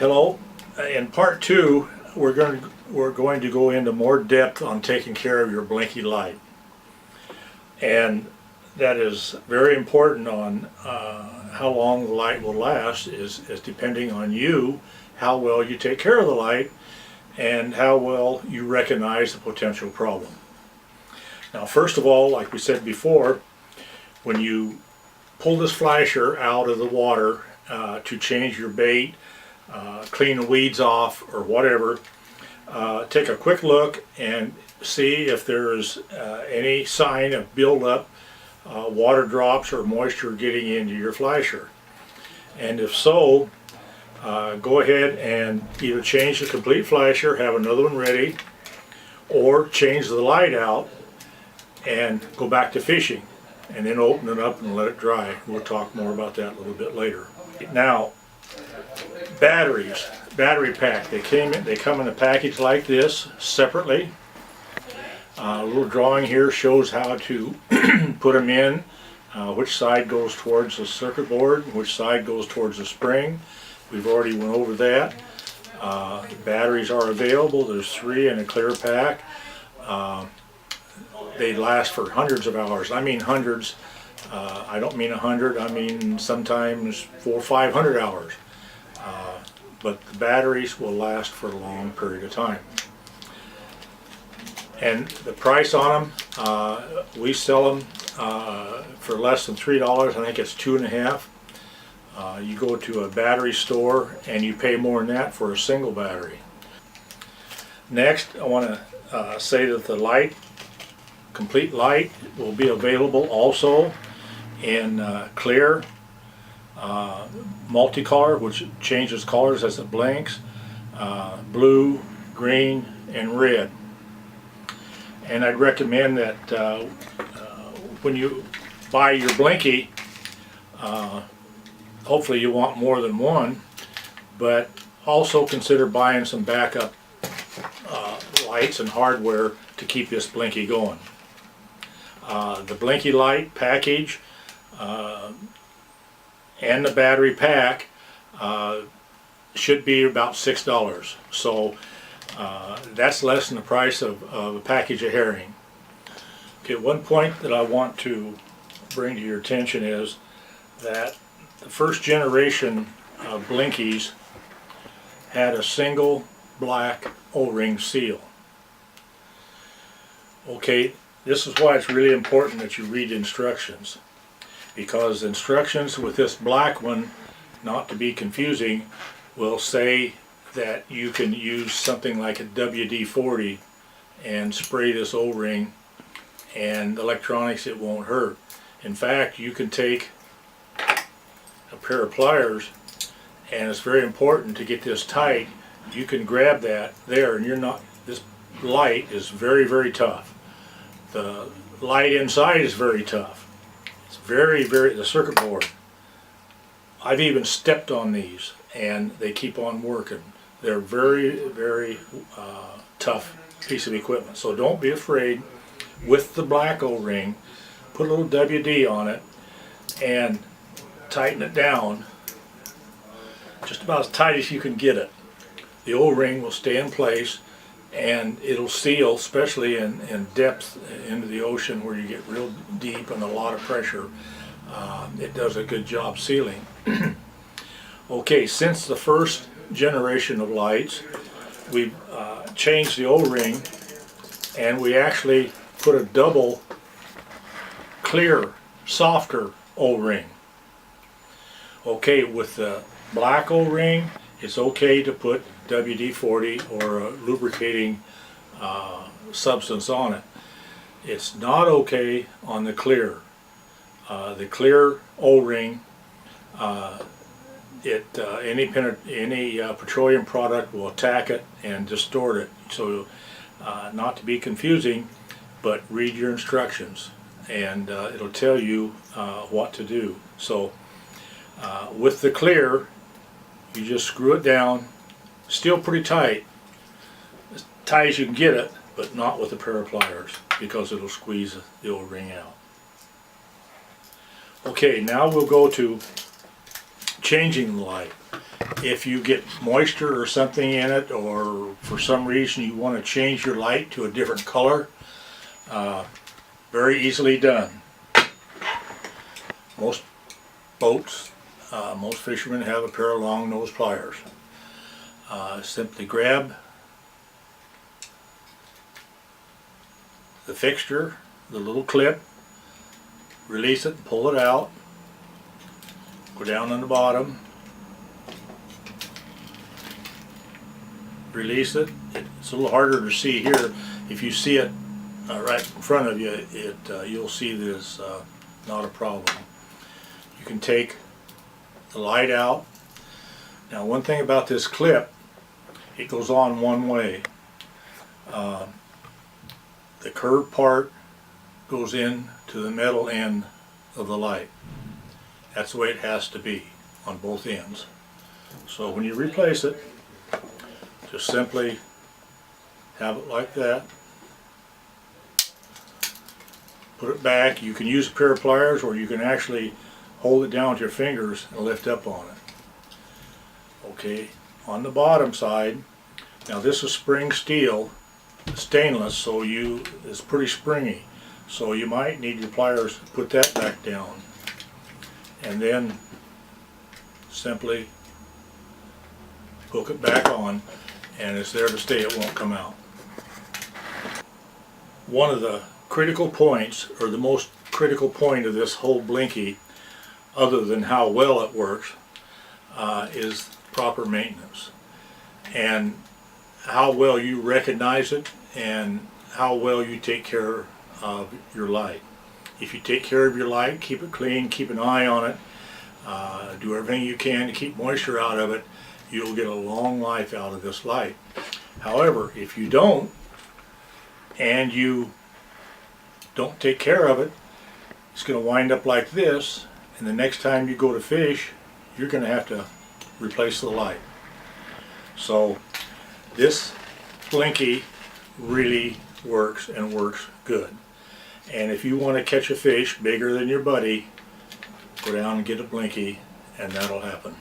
Hello. In part two, we're going to go into more depth on taking care of your Blinkee light, and that is very important on how long the light will last is depending on you, how well you take care of the light, and how well you recognize the potential problem. Now, first of all, like we said before, when you pull this flasher out of the water to change your bait, clean the weeds off or whatever, take a quick look and see if there's any sign of buildup, water drops or moisture getting into your flasher. And if so, go ahead and either change the complete flasher, have another one ready, or change the light out and go back to fishing, and then open it up and let it dry. We'll talk more about that a little bit later. Now, batteries, battery pack. They come in a package like this separately. A little drawing here shows how to put them in, which side goes towards the circuit board, which side goes towards the spring. We've already went over that. Batteries are available. There's 3 in a clear pack. They last for hundreds of hours. I mean hundreds. I don't mean 100. I mean sometimes 400 or 500 hours. But the batteries will last for a long period of time. And the price on them, we sell them for less than $3. I think it's $2.50. You go to a battery store and you pay more than that for a single battery. Next, I want to say that the light, complete light, will be available also in clear, multicolor, which changes colors as it blinks, blue, green, and red. And I'd recommend that when you buy your Blinkee, hopefully you want more than one, but also consider buying some backup lights and hardware to keep this Blinkee going. The Blinkee light package and the battery pack should be about $6. So that's less than the price of a package of herring. Okay, one point that I want to bring to your attention is that the first generation of Blinkees had a single black O-ring seal. Okay, this is why it's really important that you read instructions, because instructions with this black one, not to be confusing, will say that you can use something like a WD-40 and spray this O-ring, and electronics, it won't hurt. In fact, you can take a pair of pliers, and it's very important to get this tight. You can grab that there, and you're not, this light is very, very tough. The light inside is very tough. It's very, the circuit board. I've even stepped on these and they keep on working. They're very, very tough piece of equipment. So don't be afraid. With the black O-ring, put a little WD on it and tighten it down just about as tight as you can get it. The O-ring will stay in place and it'll seal, especially in depth into the ocean where you get real deep and a lot of pressure. It does a good job sealing. Okay, since the first generation of lights, we've changed the O-ring, and we actually put a double clear, softer O-ring. Okay, with the black O-ring, it's okay to put WD-40 or a lubricating substance on it. It's not okay on the clear. The clear O-ring, any petroleum product will attack it and distort it. So not to be confusing, but read your instructions and it'll tell you what to do. So with the clear, you just screw it down, still pretty tight, as tight as you can get it, but not with a pair of pliers, because it'll squeeze the O-ring out. Okay, now we'll go to changing the light. If you get moisture or something in it, or for some reason you want to change your light to a different color, very easily done. Most boats, most fishermen have a pair of long nose pliers. Simply grab the fixture, the little clip, release it and pull it out, go down on the bottom, release it. It's a little harder to see here. If you see it right in front of you, you'll see this not a problem. You can take the light out. Now, one thing about this clip, it goes on one way. The curved part goes in to the metal end of the light. That's the way it has to be on both ends. So when you replace it, just simply have it like that. Put it back. You can use a pair of pliers, or you can actually hold it down with your fingers and lift up on it. Okay, on the bottom side, now this is spring steel, stainless, so it's pretty springy. So you might need your pliers to put that back down. And then simply hook it back on, and it's there to stay, it won't come out. One of the critical points, or the most critical point of this whole Blinkee, other than how well it works, is proper maintenance. And how well you recognize it, and how well you take care of your light. If you take care of your light, keep it clean, keep an eye on it, do everything you can to keep moisture out of it, you'll get a long life out of this light. However, if you don't, and you don't take care of it, it's going to wind up like this, and the next time you go to fish, you're going to have to replace the light. So this Blinkee really works, and works good. And if you want to catch a fish bigger than your buddy, go down and get a Blinkee, and that'll happen.